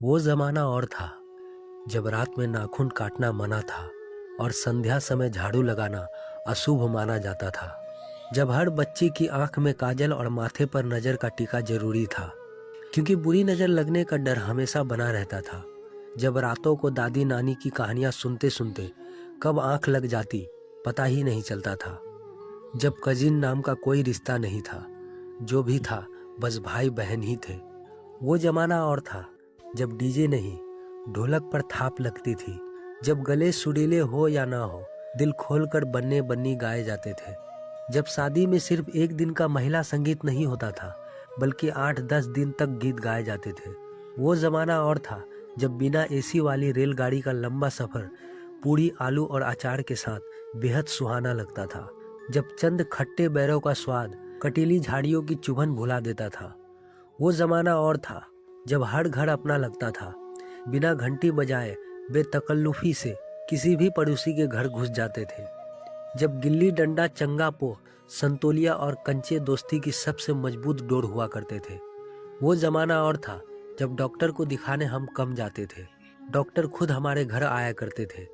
वो जमाना और था जब रात में नाखून काटना मना था और संध्या समय झाड़ू लगाना अशुभ माना जाता था। जब हर बच्ची की आंख में काजल और माथे पर नजर का टीका जरूरी था, क्योंकि बुरी नजर लगने का डर हमेशा बना रहता था। जब रातों को दादी नानी की कहानियां सुनते सुनते कब आंख लग जाती पता ही नहीं चलता था। जब कजिन नाम का कोई रिश्ता नहीं था, जो भी था बस भाई बहन ही थे। वो जमाना और था जब डीजे नहीं ढोलक पर थाप लगती थी, जब गले सुरीले हो या ना हो दिल खोलकर बन्ने बन्नी गाए जाते थे। जब शादी में सिर्फ एक दिन का महिला संगीत नहीं होता था, बल्कि 8-10 दिन तक गीत गाए जाते थे। वो जमाना और था जब बिना एसी वाली रेलगाड़ी का लंबा सफर पूरी आलू और अचार के साथ बेहद सुहाना लगता था। जब चंद खट्टे बैरों का स्वाद कटीली झाड़ियों की चुभन भुला देता था। वो जमाना और था जब हर घर अपना लगता था, बिना घंटी बजाए बेतकल्लुफी से किसी भी पड़ोसी के घर घुस जाते थे। जब गिल्ली डंडा, चंगापो, संतोलिया और कंचे दोस्ती की सबसे मजबूत डोर हुआ करते थे। वो जमाना और था जब डॉक्टर को दिखाने हम कम जाते थे, डॉक्टर खुद हमारे घर आया करते थे।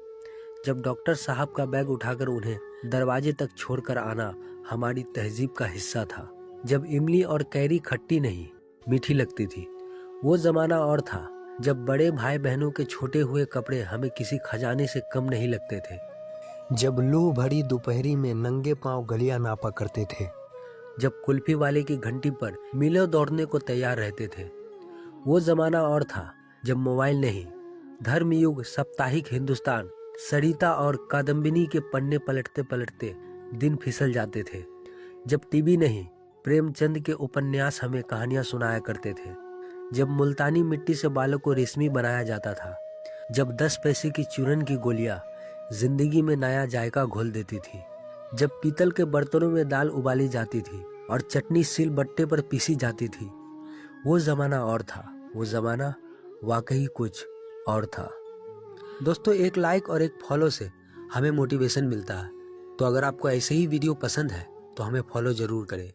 जब डॉक्टर साहब का बैग उठाकर उन्हें दरवाजे तक छोड़कर आना हमारी तहजीब का हिस्सा था। जब इमली और कैरी खट्टी नहीं मीठी लगती थी। वो जमाना और था जब बड़े भाई बहनों के छोटे हुए कपड़े हमें किसी खजाने से कम नहीं लगते थे। जब लू भरी दोपहरी में नंगे पांव गलियां नापा करते थे। जब कुल्फी वाले की घंटी पर मीलों दौड़ने को तैयार रहते थे। वो जमाना और था जब मोबाइल नहीं, धर्मयुग, साप्ताहिक हिंदुस्तान, सरिता और कादम्बिनी के पन्ने पलटते पलटते दिन फिसल जाते थे। जब टीवी नहीं, प्रेमचंद के उपन्यास हमें कहानियां सुनाया करते थे। जब मुल्तानी मिट्टी से बालों को रेशमी बनाया जाता था। जब 10 पैसे की चूरन की गोलियां जिंदगी में नया जायका घोल देती थी। जब पीतल के बर्तनों में दाल उबाली जाती थी और चटनी सिल बट्टे पर पीसी जाती थी। वो जमाना और था। वो जमाना वाकई कुछ और था। दोस्तों, एक लाइक और एक फॉलो से हमें मोटिवेशन मिलता है, तो अगर आपको ऐसे ही वीडियो पसंद है तो हमें फॉलो जरूर करें।